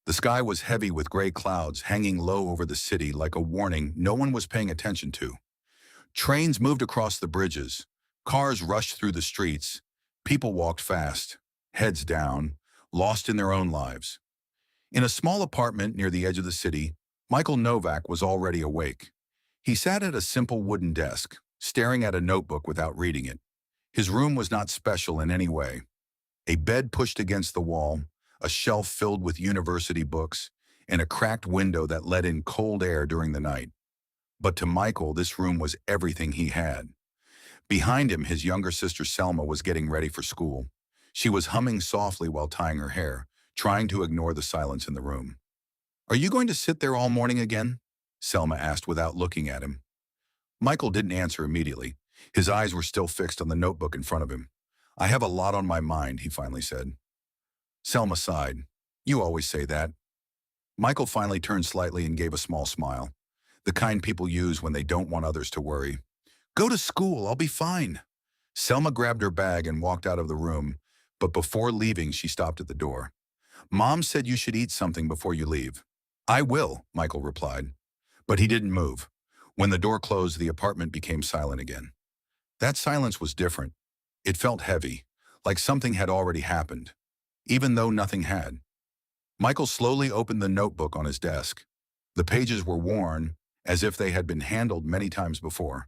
The sky was heavy with gray clouds hanging low over the city like a warning no one was paying attention to. Trains moved across the bridges. Cars rushed through the streets. People walked fast, heads down, lost in their own lives. In a small apartment near the edge of the city, Michael Novak was already awake. He sat at a simple wooden desk, staring at a notebook without reading it. His room was not special in any way. A bed pushed against the wall, a shelf filled with university books, and a cracked window that let in cold air during the night. But to Michael, this room was everything he had. Behind him, his younger sister Selma was getting ready for school. She was humming softly while tying her hair, trying to ignore the silence in the room. "Are you going to sit there all morning again?" Selma asked without looking at him. Michael didn't answer immediately. His eyes were still fixed on the notebook in front of him. "I have a lot on my mind," he finally said. Selma sighed. "You always say that." Michael finally turned slightly and gave a small smile, the kind people use when they don't want others to worry. "Go to school, I'll be fine." Selma grabbed her bag and walked out of the room, but before leaving, she stopped at the door. "Mom said you should eat something before you leave." "I will," Michael replied. But he didn't move. When the door closed, the apartment became silent again. That silence was different. It felt heavy, like something had already happened, even though nothing had. Michael slowly opened the notebook on his desk. The pages were worn, as if they had been handled many times before.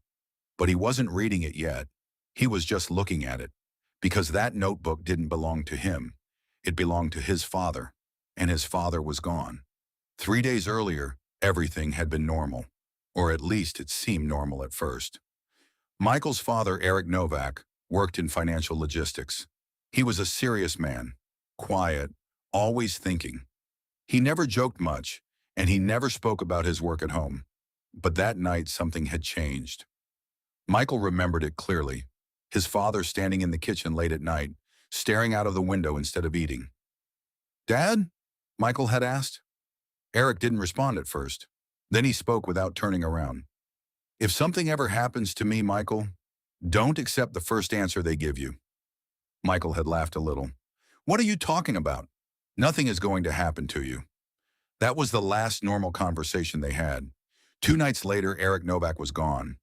But he wasn't reading it yet. He was just looking at it, because that notebook didn't belong to him. It belonged to his father, and his father was gone. 3 days earlier, everything had been normal, or at least it seemed normal at first. Michael's father, Eric Novak, worked in financial logistics. He was a serious man, quiet, always thinking. He never joked much, and he never spoke about his work at home. But that night, something had changed. Michael remembered it clearly. His father standing in the kitchen late at night, staring out of the window instead of eating. "Dad?" Michael had asked. Eric didn't respond at first. Then he spoke without turning around. "If something ever happens to me, Michael, don't accept the first answer they give you." Michael had laughed a little. "What are you talking about? Nothing is going to happen to you." That was the last normal conversation they had. 2 nights later, Eric Novak was gone.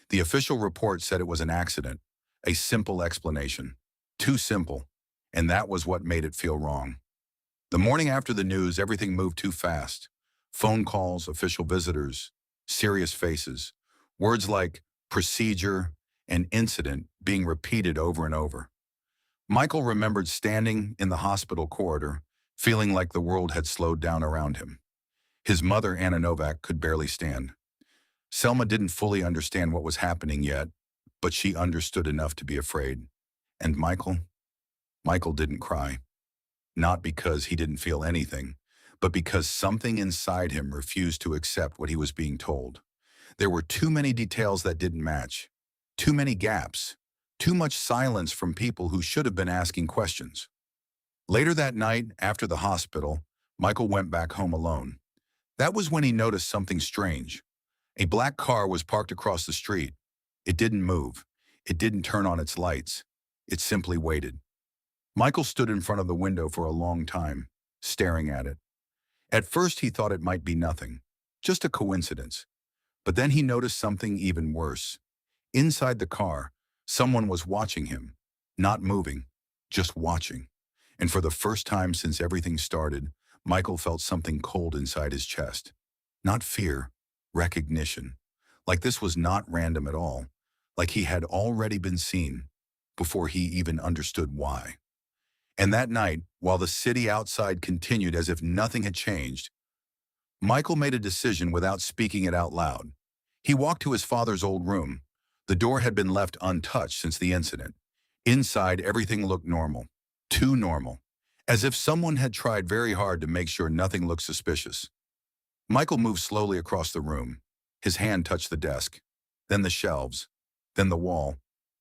The official report said it was an accident, a simple explanation. Too simple, and that was what made it feel wrong. The morning after the news, everything moved too fast. Phone calls, official visitors, serious faces, words like procedure and incident being repeated over and over. Michael remembered standing in the hospital corridor, feeling like the world had slowed down around him. His mother, Anna Novak, could barely stand. Selma didn't fully understand what was happening yet, but she understood enough to be afraid. And Michael didn't cry. Not because he didn't feel anything, but because something inside him refused to accept what he was being told. There were too many details that didn't match, too many gaps, too much silence from people who should have been asking questions. Later that night, after the hospital, Michael went back home alone. That was when he noticed something strange. A black car was parked across the street. It didn't move. It didn't turn on its lights. It simply waited. Michael stood in front of the window for a long time, staring at it. At first, he thought it might be nothing, just a coincidence. But then he noticed something even worse. Inside the car, someone was watching him, not moving, just watching. And for the first time since everything started, Michael felt something cold inside his chest. Not fear, recognition. Like this was not random at all. Like he had already been seen, before he even understood why. And that night, while the city outside continued as if nothing had changed, Michael made a decision without speaking it out loud. He walked to his father's old room. The door had been left untouched since the incident. Inside, everything looked normal. Too normal. As if someone had tried very hard to make sure nothing looked suspicious. Michael moved slowly across the room. His hand touched the desk, then the shelves, then the wall.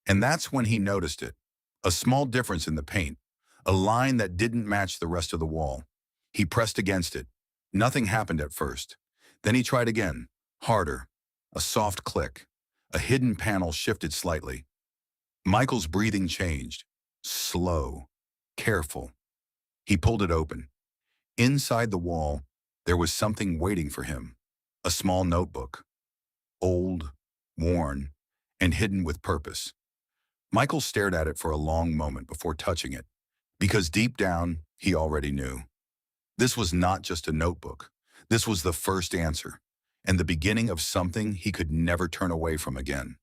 And that's when he noticed it. A small difference in the paint. A line that didn't match the rest of the wall. He pressed against it. Nothing happened at first. Then he tried again, harder. A soft click. A hidden panel shifted slightly. Michael's breathing changed. Slow. Careful. He pulled it open. Inside the wall, there was something waiting for him. A small notebook, old, worn, and hidden with purpose. Michael stared at it for a long moment before touching it, because deep down, he already knew. This was not just a notebook. This was the first answer, and the beginning of something he could never turn away from again.